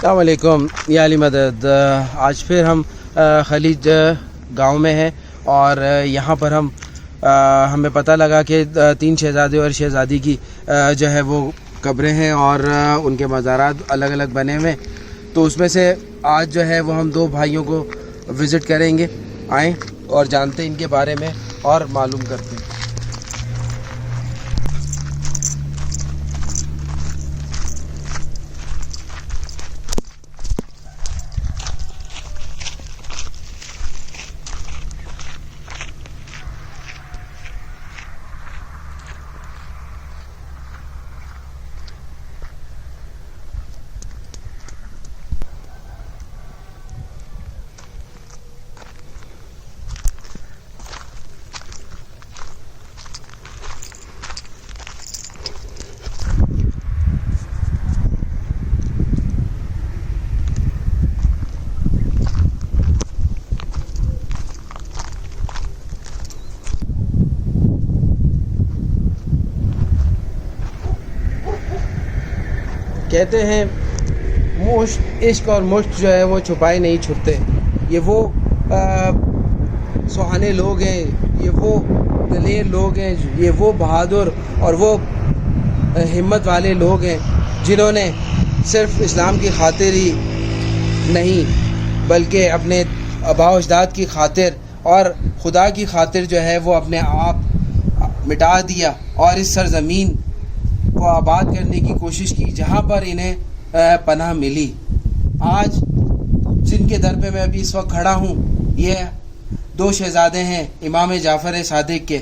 السلام علیکم یا علی مدد. آج پھر ہم خلیج گاؤں میں ہیں اور یہاں پر ہمیں پتہ لگا کہ 3 شہزادے اور شہزادی کی جو ہے وہ قبریں ہیں اور ان کے مزارات الگ الگ بنے ہوئے. تو اس میں سے آج جو ہے وہ ہم 2 بھائیوں کو وزٹ کریں گے. آئیں اور جانتے ہیں ان کے بارے میں اور معلوم کرتے ہیں. کہتے ہیں مشت عشق اور مشت جو ہے وہ چھپائے نہیں چھپتے. یہ وہ سہانے لوگ ہیں, یہ وہ دلیر لوگ ہیں, یہ وہ بہادر اور وہ ہمت والے لوگ ہیں جنہوں نے صرف اسلام کی خاطر ہی نہیں بلکہ اپنے آباء و اجداد کی خاطر اور خدا کی خاطر جو ہے وہ اپنے آپ مٹا دیا اور اس سرزمین کو آباد کرنے کی کوشش کی جہاں پر انہیں پناہ ملی. آج جن کے در پہ میں ابھی اس وقت کھڑا ہوں یہ 2 شہزادے ہیں امام جعفر صادق کے,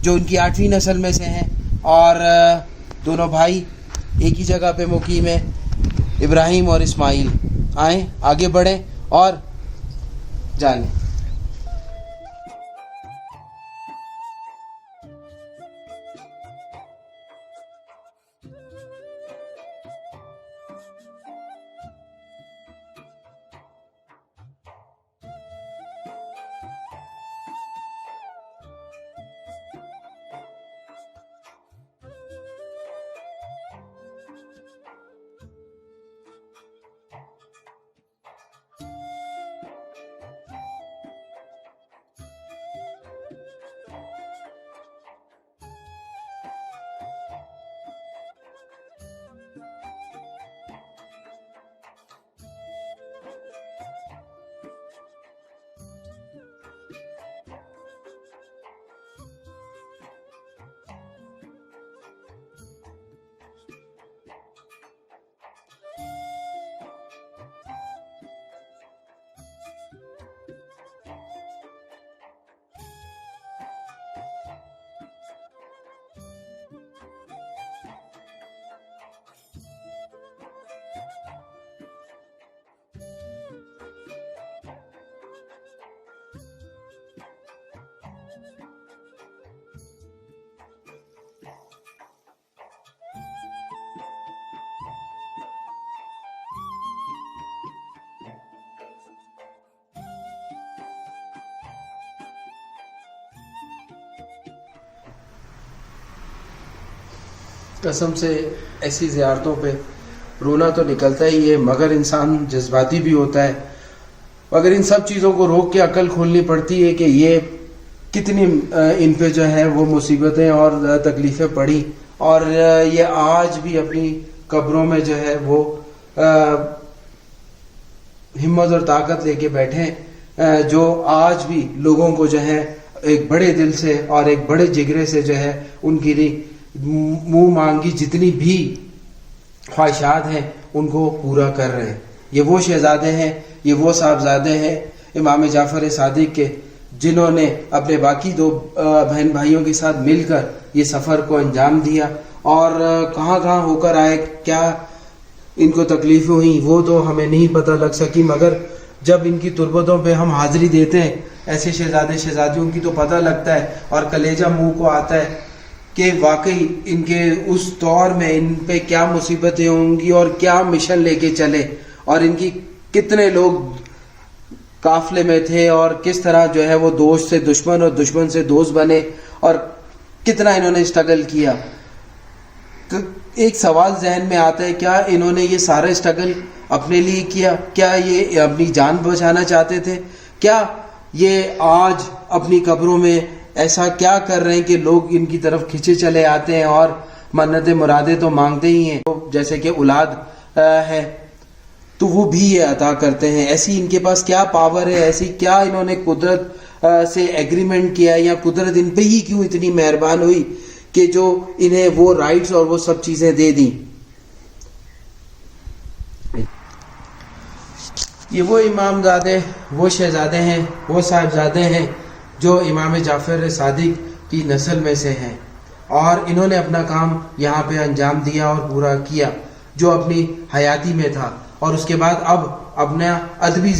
جو ان کی 8ویں نسل میں سے ہیں اور دونوں بھائی ایک ہی جگہ پہ مقیم ہیں, ابراہیم اور اسماعیل. آئیں آگے بڑھیں اور جانیں. قسم سے ایسی زیارتوں پہ رونا تو نکلتا ہی ہے, مگر انسان جذباتی بھی ہوتا ہے. مگر ان سب چیزوں کو روک کے عقل کھولنی پڑتی ہے کہ یہ کتنی ان پہ جو ہے وہ مصیبتیں اور تکلیفیں پڑی اور یہ آج بھی اپنی قبروں میں جو ہے وہ ہمت اور طاقت لے کے بیٹھے ہیں, جو آج بھی لوگوں کو جو ہے ایک بڑے دل سے اور ایک بڑے جگرے سے جو ہے ان کی منہ مانگی جتنی بھی خواہشات ہیں ان کو پورا کر رہے ہیں. یہ وہ شہزادے ہیں, یہ وہ صاحبزادے ہیں امام جعفر صادق کے, جنہوں نے اپنے باقی 2 بہن بھائیوں کے ساتھ مل کر یہ سفر کو انجام دیا اور کہاں کہاں ہو کر آئے, کیا ان کو تکلیفیں ہوئیں وہ تو ہمیں نہیں پتہ لگ سکی, مگر جب ان کی تربتوں پہ ہم حاضری دیتے ہیں ایسے شہزادے شہزادیوں کی تو پتہ لگتا ہے اور کلیجہ منہ کو آتا ہے کہ واقعی ان کے اس دور میں ان پہ کیا مصیبتیں ہوں گی اور کیا مشن لے کے چلے اور ان کی کتنے لوگ قافلے میں تھے اور کس طرح جو ہے وہ دوست سے دشمن اور دشمن سے دوست بنے اور کتنا انہوں نے اسٹرگل کیا. ایک سوال ذہن میں آتا ہے, کیا انہوں نے یہ سارا اسٹرگل اپنے لیے کیا؟ کیا یہ اپنی جان بچانا چاہتے تھے؟ کیا یہ آج اپنی قبروں میں ایسا کیا کر رہے ہیں کہ لوگ ان کی طرف کھینچے چلے آتے ہیں اور منتیں مرادیں تو مانگتے ہی ہیں، جیسے کہ اولاد ہے تو وہ بھی یہ عطا کرتے ہیں. ایسی ان کے پاس کیا پاور ہے، ایسی کیا انہوں نے قدرت سے ایگریمنٹ کیا، یا قدرت ان پہ ہی کیوں اتنی مہربان ہوئی کہ جو انہیں وہ رائٹس اور وہ سب چیزیں دے دیں. یہ وہ امام زادے، وہ شہزادے ہیں، وہ صاحبزادے ہیں جو امام جعفر صادق کی نسل میں سے ہیں، اور انہوں نے اپنا کام یہاں پہ انجام دیا اور پورا کیا جو اپنی حیاتی میں تھا. اور اس کے بعد اب اپنا ادبی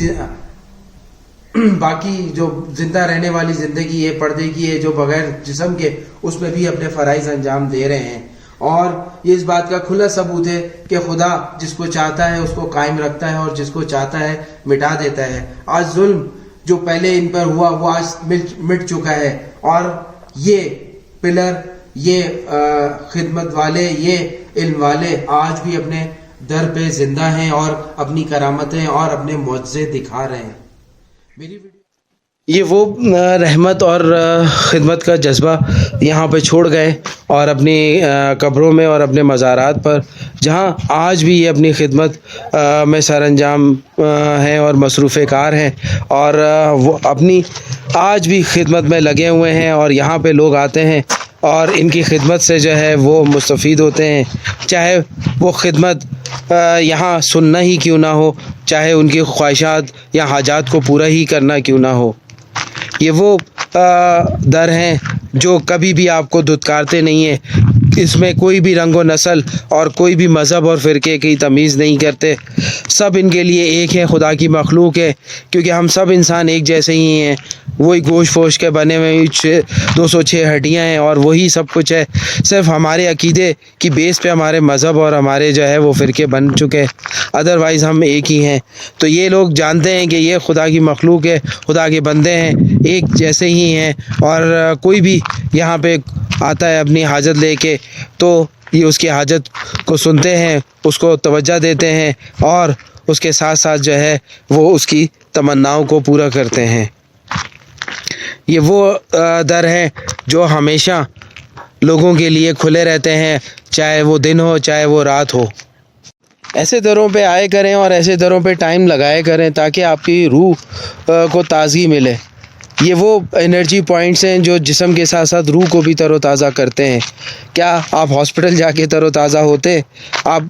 باقی جو زندہ رہنے والی زندگی ہے، پردے کی ہے، جو بغیر جسم کے، اس میں بھی اپنے فرائض انجام دے رہے ہیں. اور یہ اس بات کا کھلا ثبوت ہے کہ خدا جس کو چاہتا ہے اس کو قائم رکھتا ہے اور جس کو چاہتا ہے مٹا دیتا ہے. آج ظلم جو پہلے ان پر ہوا وہ آج مٹ چکا ہے، اور یہ پلر، یہ خدمت والے، یہ علم والے آج بھی اپنے در پہ زندہ ہیں اور اپنی کرامتیں اور اپنے معجزے دکھا رہے ہیں. یہ وہ رحمت اور خدمت کا جذبہ یہاں پہ چھوڑ گئے اور اپنی قبروں میں اور اپنے مزارات پر، جہاں آج بھی یہ اپنی خدمت میں سر انجام ہیں اور مصروف کار ہیں، اور وہ اپنی آج بھی خدمت میں لگے ہوئے ہیں، اور یہاں پہ لوگ آتے ہیں اور ان کی خدمت سے جو ہے وہ مستفید ہوتے ہیں، چاہے وہ خدمت یہاں سننا ہی کیوں نہ ہو، چاہے ان کی خواہشات یا حاجات کو پورا ہی کرنا کیوں نہ ہو. یہ وہ در ہیں جو کبھی بھی آپ کو دھتکارتے نہیں ہیں. اس میں کوئی بھی رنگ و نسل اور کوئی بھی مذہب اور فرقے کی تمیز نہیں کرتے. سب ان کے لیے ایک ہیں، خدا کی مخلوق ہے، کیونکہ ہم سب انسان ایک جیسے ہی ہیں. وہی گوشت پوش کے بنے ہوئے 206 ہڈیاں ہیں اور وہی سب کچھ ہے. صرف ہمارے عقیدے کی بیس پہ ہمارے مذہب اور ہمارے جو ہے وہ فرقے بن چکے، ادروائز ہم ایک ہی ہیں. تو یہ لوگ جانتے ہیں کہ یہ خدا کی مخلوق ہے، خدا کے بندے ہیں، ایک جیسے ہی ہیں، اور کوئی بھی یہاں پہ آتا ہے اپنی حاجت لے کے تو یہ اس کی حاجت کو سنتے ہیں، اس کو توجہ دیتے ہیں، اور اس کے ساتھ ساتھ جو ہے وہ اس کی تمناؤں کو پورا کرتے ہیں. یہ وہ در ہیں جو ہمیشہ لوگوں کے لیے کھلے رہتے ہیں، چاہے وہ دن ہو چاہے وہ رات ہو. ایسے دروں پہ آئے کریں اور ایسے دروں پہ ٹائم لگائے کریں تاکہ آپ کی روح کو تازگی ملے. یہ وہ انرجی پوائنٹس ہیں جو جسم کے ساتھ ساتھ روح کو بھی تر و تازہ کرتے ہیں. کیا آپ ہاسپٹل جا کے تر و تازہ ہوتے؟ آپ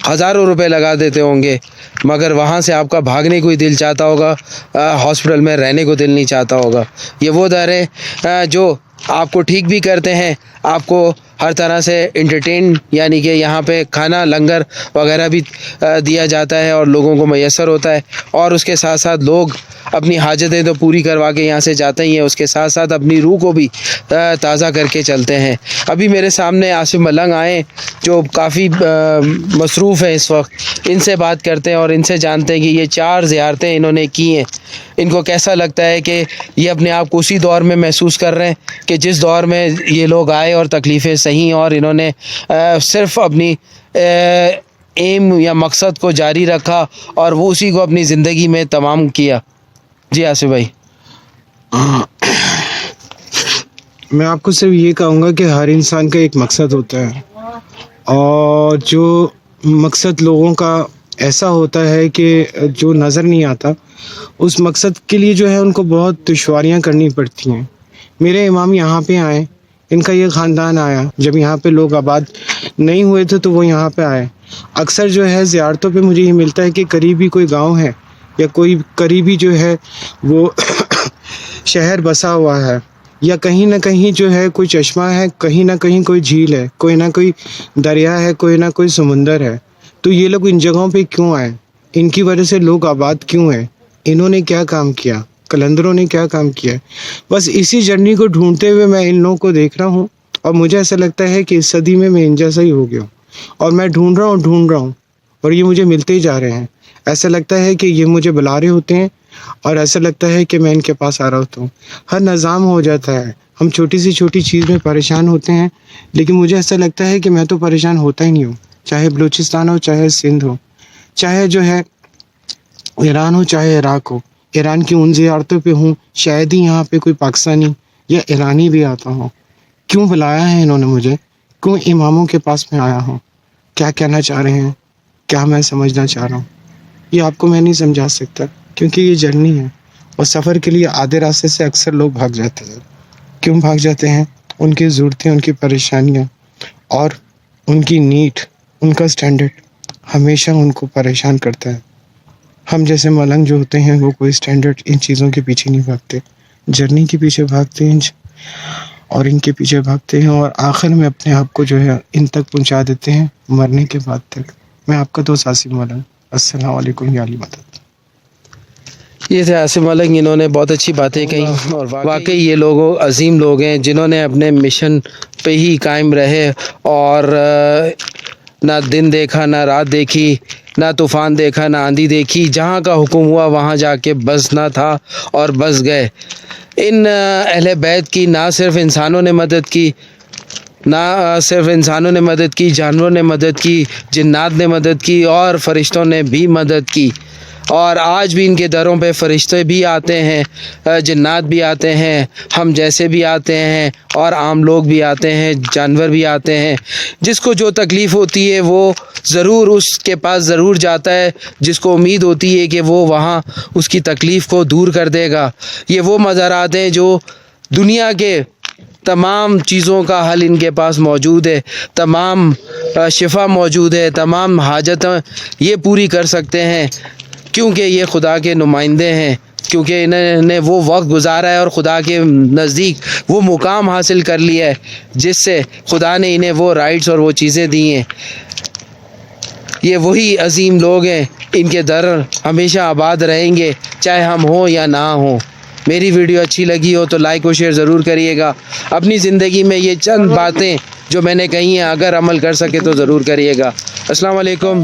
ہزاروں روپے لگا دیتے ہوں گے، مگر وہاں سے آپ کا بھاگنے کو ہی دل چاہتا ہوگا، ہاسپٹل میں رہنے کو دل نہیں چاہتا ہوگا. یہ وہ در ہے جو آپ کو ٹھیک بھی کرتے ہیں، آپ کو ہر طرح سے انٹرٹین، یعنی کہ یہاں پہ کھانا لنگر وغیرہ بھی دیا جاتا ہے اور لوگوں کو میسر ہوتا ہے، اور اس کے ساتھ ساتھ لوگ اپنی حاجتیں تو پوری کروا کے یہاں سے جاتے ہی ہیں، اس کے ساتھ ساتھ اپنی روح کو بھی تازہ کر کے چلتے ہیں. ابھی میرے سامنے آصف ملنگ آئے جو کافی مصروف ہیں اس وقت. ان سے بات کرتے ہیں اور ان سے جانتے ہیں کہ یہ 4 زیارتیں انہوں نے کی ہیں، ان کو کیسا لگتا ہے کہ یہ اپنے آپ کو اسی دور میں محسوس کر رہے ہیں کہ جس دور میں یہ لوگ آئے اور تکلیفیں سہیں اور انہوں نے صرف اپنی ایم یا مقصد کو جاری رکھا اور وہ اسی کو اپنی زندگی میں تمام کیا. جی آصف بھائی. میں آپ کو صرف یہ کہوں گا کہ ہر انسان کا ایک مقصد ہوتا ہے، اور جو مقصد لوگوں کا ایسا ہوتا ہے کہ جو نظر نہیں آتا، اس مقصد کے لیے جو ہے ان کو بہت دشواریاں کرنی پڑتی ہیں. میرے امام یہاں پہ آئے، ان کا یہ خاندان آیا، جب یہاں پہ لوگ آباد نہیں ہوئے تھے تو وہ یہاں پہ آئے. اکثر جو ہے زیارتوں پہ مجھے یہ ملتا ہے کہ قریبی کوئی گاؤں ہے یا کوئی قریبی جو ہے وہ شہر بسا ہوا ہے، یا کہیں نہ کہیں جو ہے کوئی چشمہ ہے، کہیں نہ کہیں کوئی جھیل ہے، کوئی نہ کوئی دریا ہے، کوئی نہ کوئی سمندر ہے. تو یہ لوگ ان جگہوں پہ کیوں آئے؟ ان کی وجہ سے لوگ آباد کیوں ہیں؟ انہوں نے کیا کام کیا؟ کلندروں نے کیا کام کیا؟ بس اسی جرنی کو ڈھونڈتے ہوئے میں ان لوگوں کو دیکھ رہا ہوں، اور مجھے ایسا لگتا ہے کہ اس صدی میں ان جیسا ہی ہو گیا ہوں، اور میں ڈھونڈ رہا ہوں اور یہ مجھے ملتے ہی جا رہے ہیں. ایسا لگتا ہے کہ یہ مجھے بلا رہے ہوتے ہیں، اور ایسا لگتا ہے کہ میں ان کے پاس آ رہا ہوتا ہوں. ہر نظام ہو جاتا ہے، ہم چھوٹی سی چھوٹی چیز میں پریشان ہوتے ہیں، لیکن مجھے ایسا لگتا ہے کہ میں تو پریشان ہوتا ہی نہیں ہوں، چاہے بلوچستان ہو، چاہے سندھ ہو، چاہے جو ہے ایران ہو چاہے عراق ہو، ایران کی ان زیارتوں پہ ہوں، شاید ہی یہاں پہ کوئی پاکستانی یا ایرانی بھی آتا ہوں. کیوں بلایا ہے انہوں نے مجھے؟ کیوں اماموں کے پاس میں آیا ہوں؟ کیا کہنا چاہ رہے ہیں؟ کیا میں سمجھنا چاہ رہا ہوں؟ یہ آپ کو میں نہیں سمجھا سکتا، کیونکہ یہ جرنی ہے، اور سفر کے لیے آدھے راستے سے اکثر لوگ بھاگ جاتے ہیں. کیوں بھاگ جاتے ہیں؟ ان کی ضرورتیں، ان کی پریشانیاں اور ان کی نیڈ، ان کا سٹینڈرڈ ہمیشہ ان کو پریشان کرتا ہے. ہم جیسے ملنگ جو ہوتے ہیں وہ کوئی سٹینڈرڈ ان چیزوں کے پیچھے نہیں بھاگتے، جرنی کے پیچھے بھاگتے ہیں اور ان کے پیچھے بھاگتے ہیں، اور آخر میں اپنے آپ کو جو ہے ان تک پہنچا دیتے ہیں مرنے کے بعد تک. میں آپ کا دوست عاصم ملنگ. السلام علیکم یا علی مدد. یہ تھے عاصم ملنگ، انہوں نے بہت اچھی باتیں کہیں، اور واقعی یہ لوگ عظیم لوگ ہیں جنہوں نے اپنے مشن پہ ہی قائم رہے، اور نہ دن دیکھا نہ رات دیکھی، نہ طوفان دیکھا نہ آندھی دیکھی، جہاں کا حکم ہوا وہاں جا کے بسنا تھا اور بس گئے. ان اہل بیت کی نہ صرف انسانوں نے مدد کی، جانوروں نے مدد کی، جنات نے مدد کی، اور فرشتوں نے بھی مدد کی. اور آج بھی ان کے دروں پہ فرشتے بھی آتے ہیں، جنات بھی آتے ہیں، ہم جیسے بھی آتے ہیں، اور عام لوگ بھی آتے ہیں، جانور بھی آتے ہیں. جس کو جو تکلیف ہوتی ہے وہ ضرور اس کے پاس ضرور جاتا ہے، جس کو امید ہوتی ہے کہ وہ وہاں اس کی تکلیف کو دور کر دے گا. یہ وہ مزارات ہیں جو دنیا کے تمام چیزوں کا حل ان کے پاس موجود ہے، تمام شفا موجود ہے، تمام حاجتیں یہ پوری کر سکتے ہیں، کیونکہ یہ خدا کے نمائندے ہیں، کیونکہ انہوں نے وہ وقت گزارا ہے اور خدا کے نزدیک وہ مقام حاصل کر لیا ہے جس سے خدا نے انہیں وہ رائٹس اور وہ چیزیں دی ہیں. یہ وہی عظیم لوگ ہیں، ان کے در ہمیشہ آباد رہیں گے، چاہے ہم ہوں یا نہ ہوں. میری ویڈیو اچھی لگی ہو تو لائک و شیئر ضرور کریے گا. اپنی زندگی میں یہ چند باتیں جو میں نے کہی ہیں اگر عمل کر سکے تو ضرور کریے گا. السلام علیکم.